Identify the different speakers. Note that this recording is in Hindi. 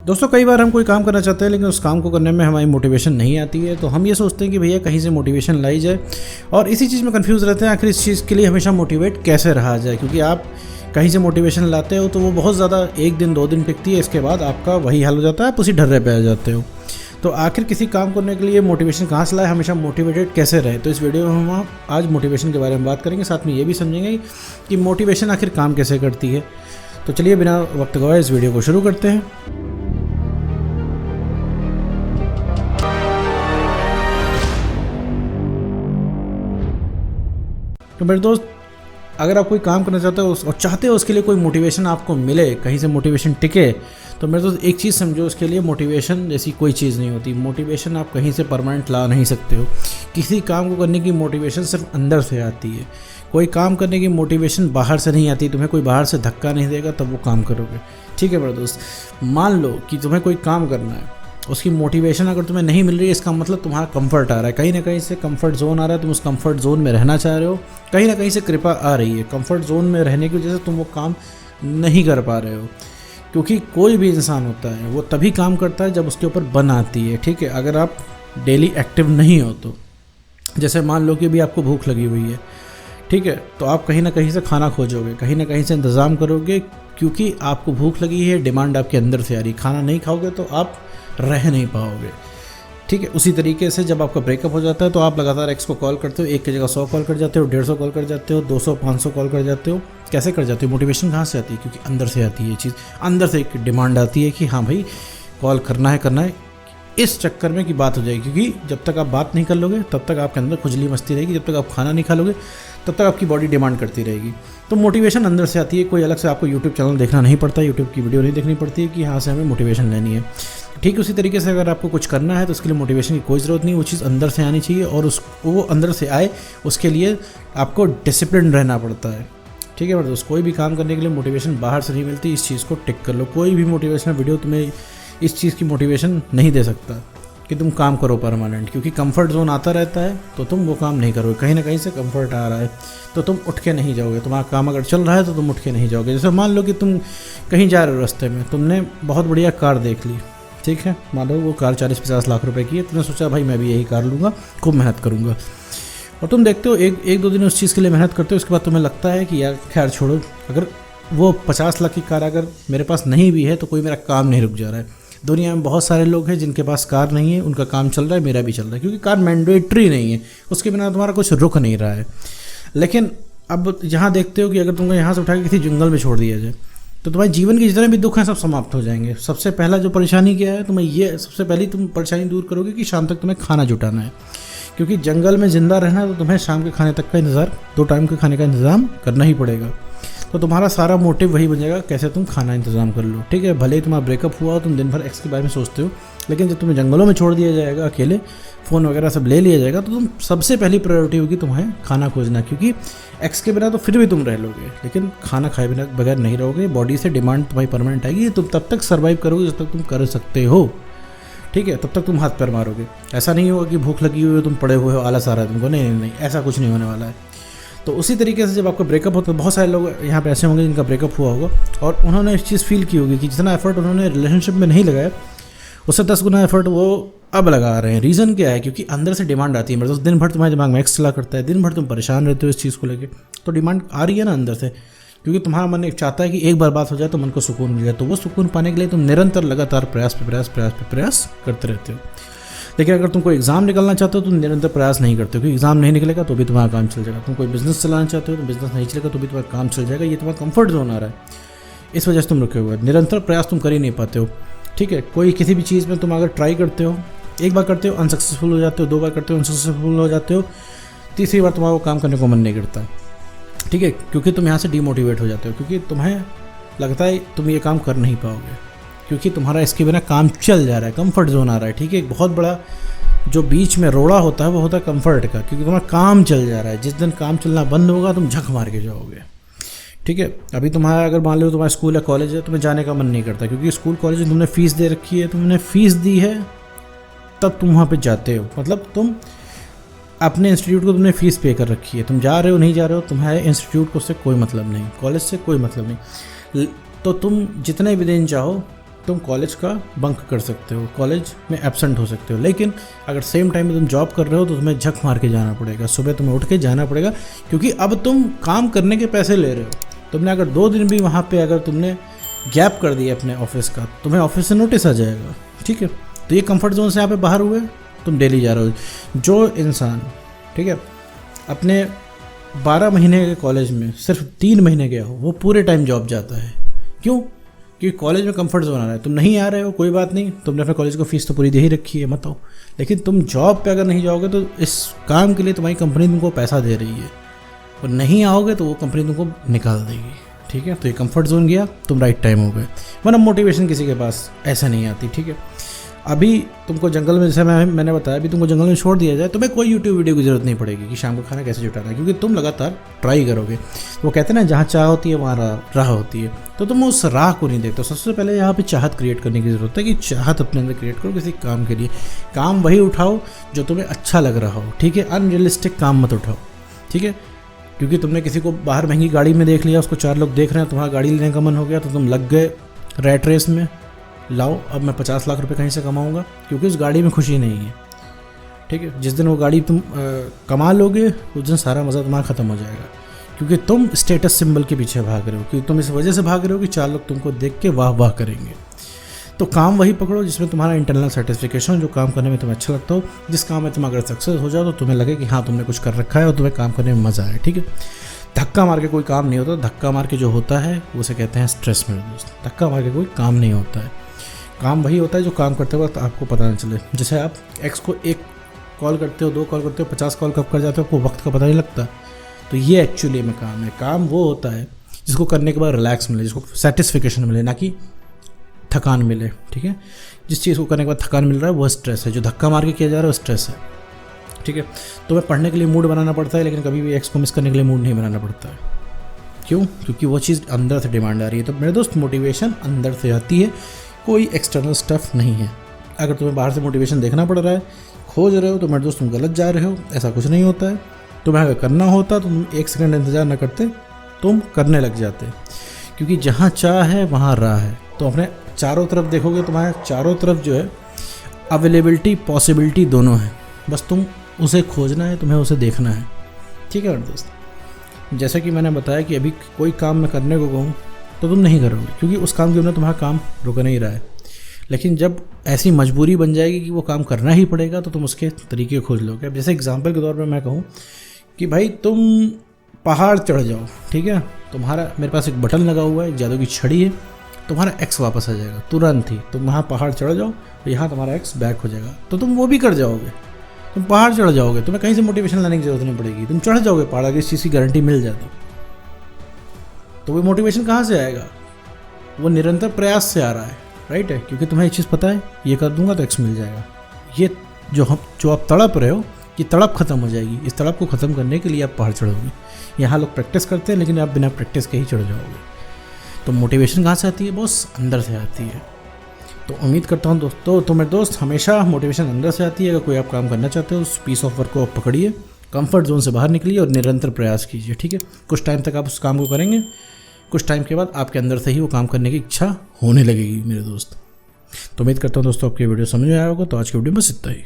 Speaker 1: दोस्तों कई बार हम कोई काम करना चाहते हैं लेकिन उस काम को करने में हमारी मोटिवेशन नहीं आती है, तो हम ये सोचते हैं कि भैया कहीं से मोटिवेशन लाई जाए और इसी चीज़ में कंफ्यूज रहते हैं आखिर इस चीज़ के लिए हमेशा मोटिवेट कैसे रहा जाए। क्योंकि आप कहीं से मोटिवेशन लाते हो तो वो बहुत ज़्यादा 1 दिन 2 दिन टिकती है, इसके बाद आपका वही हाल हो जाता है, आप उसी ढर्रे पे आ जाते हो। तो आखिर किसी काम करने के लिए मोटिवेशन कहाँ से लाए, हमेशा मोटिवेटेड कैसे रहे। तो इस वीडियो में हम आज मोटिवेशन के बारे में बात करेंगे, साथ में ये भी समझेंगे कि मोटिवेशन आखिर काम कैसे करती है। तो चलिए बिना वक्त गवाए इस वीडियो को शुरू करते हैं। तो मेरे दोस्त, अगर आप कोई काम करना चाहते हो और चाहते हो उसके लिए कोई मोटिवेशन आपको मिले, कहीं से मोटिवेशन टिके, तो मेरे दोस्त एक चीज़ समझो, उसके लिए मोटिवेशन जैसी कोई चीज़ नहीं होती। मोटिवेशन आप कहीं से परमानेंट ला नहीं सकते हो। किसी काम को करने की मोटिवेशन सिर्फ अंदर से आती है। कोई काम करने की मोटिवेशन बाहर से नहीं आती। तुम्हें कोई बाहर से धक्का नहीं देगा तब वो काम करोगे। ठीक है मेरे दोस्त, मान लो कि तुम्हें कोई काम करना है, उसकी मोटिवेशन अगर तुम्हें नहीं मिल रही है, इसका मतलब तुम्हारा कंफर्ट आ रहा है, कहीं ना कहीं से कंफर्ट जोन आ रहा है, तुम उस कंफर्ट जोन में रहना चाह रहे हो, कहीं ना कहीं से कृपा आ रही है। कंफर्ट जोन में रहने की वजह से तुम वो काम नहीं कर पा रहे हो। क्योंकि कोई भी इंसान होता है वो तभी काम करता है जब उसके ऊपर बन आती है। ठीक है, अगर आप डेली एक्टिव नहीं हो तो, जैसे मान लो कि अभी आपको भूख लगी हुई है, ठीक है, तो आप कहीं ना कहीं से खाना खोजोगे, कहीं ना कहीं से इंतज़ाम करोगे, क्योंकि आपको भूख लगी है, डिमांड आपके अंदर से आ रही। खाना नहीं खाओगे तो आप रह नहीं पाओगे। ठीक है, उसी तरीके से जब आपका ब्रेकअप हो जाता है तो आप लगातार एक्स को कॉल करते हो, 1 की जगह 100 कॉल कर जाते हो, 150 कॉल कर जाते हो, 200 500 कॉल कर जाते हो। कैसे कर जाते हो? मोटिवेशन कहाँ से आती है? क्योंकि अंदर से आती है ये चीज़। अंदर से एक डिमांड आती है कि हाँ भाई कॉल करना है। इस चक्कर में की बात हो जाएगी, क्योंकि जब तक आप बात नहीं कर लोगे तब तक आपके अंदर खुजली मस्ती रहेगी, जब तक आप खाना नहीं खा लोगे तब तक आपकी बॉडी डिमांड करती रहेगी। तो मोटिवेशन अंदर से आती है। कोई अलग से आपको यूट्यूब चैनल देखना नहीं पड़ता, यूट्यूब की वीडियो नहीं देखनी पड़ती है कि यहाँ से हमें मोटिवेशन लेनी है। ठीक उसी तरीके से अगर आपको कुछ करना है तो उसके लिए मोटिवेशन की कोई ज़रूरत नहीं, वो चीज़ अंदर से आनी चाहिए, और वो अंदर से आए उसके लिए आपको डिसिप्लिन रहना पड़ता है। ठीक है मेरे दोस्त, कोई भी काम करने के लिए मोटिवेशन बाहर से नहीं मिलती। इस चीज़ को टिक कर लो। कोई भी मोटिवेशनल वीडियो तुम्हें इस चीज़ की मोटिवेशन नहीं दे सकता कि तुम काम करो परमानेंट, क्योंकि कंफर्ट जोन आता रहता है तो तुम वो काम नहीं करोगे। कहीं ना कहीं से कंफर्ट आ रहा है तो तुम उठ के नहीं जाओगे। तुम्हारा काम अगर चल रहा है तो तुम उठ के नहीं जाओगे। जैसे मान लो कि तुम कहीं जा रहे हो, रास्ते में तुमने बहुत बढ़िया कार देख ली, ठीक है, मान लो वो कार 40-50 लाख रुपए की है, तुमने सोचा भाई मैं भी यही कार लूँगा, खूब मेहनत करूँगा, और तुम देखते हो एक 2 दिन उस चीज़ के लिए मेहनत करते हो, उसके बाद तुम्हें लगता है कि यार खैर छोड़ो, अगर वो 50 लाख की कार अगर मेरे पास नहीं भी है तो कोई मेरा काम नहीं रुक जा रहा है। दुनिया में बहुत सारे लोग हैं जिनके पास कार नहीं है, उनका काम चल रहा है, मेरा भी चल रहा है, क्योंकि कार मैंडेटरी नहीं है, उसके बिना तुम्हारा कुछ रुक नहीं रहा है। लेकिन अब यहाँ देखते हो कि अगर तुमको यहाँ से उठा के किसी जंगल में छोड़ दिया जाए तो तुम्हारे जीवन के जितने भी दुख हैं सब समाप्त हो जाएंगे। सबसे पहला जो परेशानी क्या है, तुम्हें ये सबसे पहली तुम परेशानी दूर करोगे कि शाम तक तुम्हें खाना जुटाना है, क्योंकि जंगल में ज़िंदा रहना है तो तुम्हें शाम के खाने तक का इंतज़ार, 2 टाइम के खाने का इंतज़ाम करना ही पड़ेगा। तो तुम्हारा सारा मोटिव वही बन जाएगा, कैसे तुम खाना इंतज़ाम कर लो। ठीक है, भले ही तुम्हारा ब्रेकअप हुआ हो, तुम दिन भर एक्स के बारे में सोचते हो, लेकिन जब तुम्हें जंगलों में छोड़ दिया जाएगा, अकेले फ़ोन वगैरह सब ले लिया जाएगा, तो तुम सबसे पहली प्रायोरिटी होगी तुम्हें खाना खोजना, क्योंकि एक्स के बिना तो फिर भी तुम रह लोगे, लेकिन खाना खाए बिना बगैर नहीं रहोगे। बॉडी से डिमांड तुम्हारी परमानेंट आएगी, तुम तब तक सर्वाइव करोगे जब तक तुम कर सकते हो। ठीक है, तब तक तुम हाथ पैर मारोगे। ऐसा नहीं होगा कि भूख लगी हुई हो, तुम पड़े हुए हो, आलस आ रहा है तुमको, नहीं, ऐसा कुछ नहीं होने वाला है। तो उसी तरीके से जब आपका ब्रेकअप होता है, बहुत सारे लोग यहाँ पे ऐसे होंगे जिनका ब्रेकअप हुआ होगा और उन्होंने इस चीज़ फील की होगी कि जितना एफर्ट उन्होंने रिलेशनशिप में नहीं लगाया उससे 10 गुना एफर्ट वो अब लगा रहे हैं। रीज़न क्या है? क्योंकि अंदर से डिमांड आती है। मेरे दोस्त, दिन भर तुम्हारे दिमाग में एक्स चला करता है, दिन भर तुम परेशान रहते हो इस चीज़ को लेकर, तो डिमांड आ रही है ना अंदर से, क्योंकि तुम्हारा मन एक चाहता है कि एक बार बात हो जाए तो मन को सुकून मिल जाए। तो वो सुकून पाने के लिए तुम निरंतर लगातार प्रयास करते रहते हो। लेकिन अगर तुम कोई एग्ज़ाम निकलना चाहते हो तो तुम निरंतर प्रयास नहीं करते हो, क्योंकि एग्ज़ाम नहीं निकलेगा तो भी तुम्हारा काम चल जाएगा। तुम कोई बिज़नेस चलाना चाहते हो तो बिज़नेस नहीं चलेगा तो भी तुम्हारा काम चल जाएगा। ये तुम्हारा कंफर्ट जोन आ रहा है, इस वजह से तुम रुके हुए हो। निरंतर प्रयास तुम कर ही नहीं पाते हो। ठीक है, कोई किसी भी चीज़ में तुम अगर ट्राई करते हो, एक बार करते हो अनसक्सेसफुल हो जाते हो, 2 बार करते हो अनसक्सेसफुल हो जाते हो, तीसरी बार तुम्हारा वो काम करने को मन नहीं करता। ठीक है, क्योंकि तुम यहाँ से डीमोटिवेट हो जाते हो, क्योंकि तुम्हें लगता है तुम ये काम कर नहीं पाओगे, क्योंकि तुम्हारा इसके बिना काम चल जा रहा है, कंफर्ट जोन आ रहा है। ठीक है, एक बहुत बड़ा जो बीच में रोड़ा होता है वो होता है कंफर्ट का, क्योंकि तुम्हारा काम चल जा रहा है। जिस दिन काम चलना बंद होगा तुम झक मार के जाओगे। ठीक है, अभी तुम्हारा अगर मान लो तुम्हारा स्कूल या कॉलेज है, तुम्हें जाने का मन नहीं करता, क्योंकि स्कूल कॉलेज में तुमने फ़ीस दे रखी है, तुमने फ़ीस दी है तब तुम वहाँ पे जाते हो। मतलब तुम अपने इंस्टीट्यूट को तुमने फ़ीस पे कर रखी है, तुम जा रहे हो नहीं जा रहे हो, तुम्हारे इंस्टीट्यूट को उससे कोई मतलब नहीं, कॉलेज से कोई मतलब नहीं। तो तुम जितने भी दिन चाहो तुम कॉलेज का बंक कर सकते हो, कॉलेज में एब्सेंट हो सकते हो, लेकिन अगर सेम टाइम में तुम जॉब कर रहे हो तो तुम्हें झक मार के जाना पड़ेगा, सुबह तुम्हें उठ के जाना पड़ेगा, क्योंकि अब तुम काम करने के पैसे ले रहे हो। तुमने अगर 2 दिन भी वहाँ पे अगर तुमने गैप कर दिया अपने ऑफिस का, तुम्हें ऑफिस से नोटिस आ जाएगा, ठीक है। तो ये कंफर्ट जोन से यहाँ पे बाहर हुए, तुम डेली जा रहे हो। जो इंसान, ठीक है, अपने 12 महीने के कॉलेज में सिर्फ 3 महीने गया हो, वो पूरे टाइम जॉब जाता है। क्यों? क्योंकि कॉलेज में कंफर्ट जोन आ रहा है। तुम नहीं आ रहे हो, कोई बात नहीं, तुमने अपने कॉलेज को फीस तो पूरी दे ही रखी है, मत आओ। लेकिन तुम जॉब पे अगर नहीं जाओगे तो इस काम के लिए तुम्हारी कंपनी तुमको पैसा दे रही है, और नहीं आओगे तो वो कंपनी तुमको निकाल देगी, ठीक है। तो ये कंफर्ट जोन गया, तुम राइट टाइम हो गए। वरना मोटिवेशन किसी के पास ऐसा नहीं आती, ठीक है। अभी तुमको जंगल में, जैसे मैंने बताया, अभी तुमको जंगल में छोड़ दिया जाए, तुम्हें कोई यूट्यूब वीडियो की ज़रूरत नहीं पड़ेगी कि शाम को खाना कैसे जुटाना है, क्योंकि तुम लगातार ट्राई करोगे। वो कहते हैं ना, जहाँ चाह होती है वहाँ राह होती है। तो तुम उस राह को नहीं देखते। सबसे पहले यहाँ पे चाहत क्रिएट करने की ज़रूरत है कि चाहत अपने अंदर क्रिएट करो किसी काम के लिए। काम वही उठाओ जो तुम्हें अच्छा लग रहा हो, ठीक है। अनरियलिस्टिक काम मत उठाओ, ठीक है। क्योंकि तुमने किसी को बाहर महंगी गाड़ी में देख लिया, उसको 4 लोग देख रहे हैं, तुम्हारा गाड़ी लेने का मन हो गया, तो तुम लग गए रैट रेस में, लाओ अब मैं 50 लाख रुपए कहीं से कमाऊंगा, क्योंकि उस गाड़ी में खुशी नहीं है, ठीक है। जिस दिन वो गाड़ी तुम कमा लोगे, उस दिन सारा मज़ा तुम्हारा ख़त्म हो जाएगा, क्योंकि तुम स्टेटस सिंबल के पीछे भाग रहे हो, क्योंकि तुम इस वजह से भाग रहे हो कि 4 लोग तुमको देख के वाह वाह करेंगे। तो काम वही पकड़ो जिसमें तुम्हारा इंटरनल सेटिस्फिकेशन, जो काम करने में तुम्हें अच्छा लगता हो। जिस काम में तुम अगर सक्सेस हो जाओ तो तुम्हें लगे कि हाँ तुमने कुछ कर रखा है और तुम्हें काम करने में मज़ा आए, ठीक है। धक्का मार के कोई काम नहीं होता। धक्का मार के जो होता है उसे कहते हैं स्ट्रेस, मेरे दोस्त। धक्का मार के कोई काम नहीं होता है। काम वही होता है जो काम करते वक्त आपको पता न चले। जैसे आप एक्स को 1 कॉल करते हो, 2 कॉल करते हो, 50 कॉल कब कर जाते हो, आपको वक्त का पता नहीं लगता। तो ये एक्चुअली में काम है। काम वो होता है जिसको करने के बाद रिलैक्स मिले, जिसको सेटिस्फिकेशन मिले, ना कि थकान मिले, ठीक है। जिस चीज़ को करने के बाद थकान मिल रहा है वो स्ट्रेस है। जो धक्का मार के किया जा रहा है वो स्ट्रेस है, ठीक है। तो मैं पढ़ने के लिए मूड बनाना पड़ता है, लेकिन कभी भी एक्स को मिस करने के लिए मूड नहीं बनाना पड़ता है। क्यों? क्योंकि वो चीज़ अंदर से डिमांड आ रही है। तो मेरे दोस्त, मोटिवेशन अंदर से आती है, कोई एक्सटर्नल स्टफ नहीं है। अगर तुम्हें बाहर से मोटिवेशन देखना पड़ रहा है, खोज रहे हो, तो मेरे दोस्त तुम गलत जा रहे हो। ऐसा कुछ नहीं होता है। तुम्हें अगर करना होता तुम 1 सेकंड इंतज़ार न करते, तुम करने लग जाते, क्योंकि जहाँ चाह है वहाँ राह है। तो अपने चारों तरफ देखोगे, तुम्हारे चारों तरफ जो है अवेलेबिलिटी, पॉसिबिलिटी दोनों है। बस तुम उसे खोजना है, तुम्हें उसे देखना है, ठीक है मेरे दोस्त। जैसा कि मैंने बताया कि अभी कोई काम मैं करने को कहूँ तो तुम नहीं करोगे, क्योंकि उस काम के बिना तुम्हारा काम रुक नहीं रहा है। लेकिन जब ऐसी मजबूरी बन जाएगी कि वो काम करना ही पड़ेगा, तो तुम उसके तरीके खोज लोगे। अब जैसे एग्जांपल के तौर पे मैं कहूँ कि भाई तुम पहाड़ चढ़ जाओ, ठीक है। तुम्हारा, मेरे पास एक बटन लगा हुआ है, एक जादू की छड़ी है, तुम्हारा एक्स वापस आ जाएगा तुरंत ही। तुम वहाँ पहाड़ चढ़ जाओ, तो यहाँ तुम्हारा एक्स बैक हो जाएगा, तो तुम वो भी कर जाओगे। तुम पहाड़ चढ़ जाओगे, तुम्हें कहीं से मोटिवेशन लाने की जरूरत नहीं पड़ेगी, तुम चढ़ जाओगे पहाड़, अगर इस चीज़ की गारंटी मिल जाती। तो वो मोटिवेशन कहाँ से आएगा? वो निरंतर प्रयास से आ रहा है, राइट है। क्योंकि तुम्हें एक चीज़ पता है, ये कर दूंगा तो एक्स मिल जाएगा। ये जो आप तड़प रहे हो, ये तड़प खत्म हो जाएगी। इस तड़प को ख़त्म करने के लिए आप पहाड़ चढ़ोगे। यहाँ लोग प्रैक्टिस करते हैं, लेकिन आप बिना प्रैक्टिस के ही चढ़ जाओगे। तो मोटिवेशन कहाँ से आती है बॉस? अंदर से आती है। तो उम्मीद करता हूँ दोस्तों, तो मेरे दोस्त, हमेशा मोटिवेशन अंदर से आती है। अगर कोई आप काम करना चाहते हो, उस पीस ऑफ वर्क को आप पकड़िए, कंफर्ट जोन से बाहर निकलिए और निरंतर प्रयास कीजिए, ठीक है। कुछ टाइम तक आप उस काम को करेंगे, कुछ टाइम के बाद आपके अंदर से ही वो काम करने की इच्छा होने लगेगी मेरे दोस्त। तो उम्मीद करता हूँ दोस्तों आपकी वीडियो समझ में आया होगा। तो आज की वीडियो में बस इतना ही।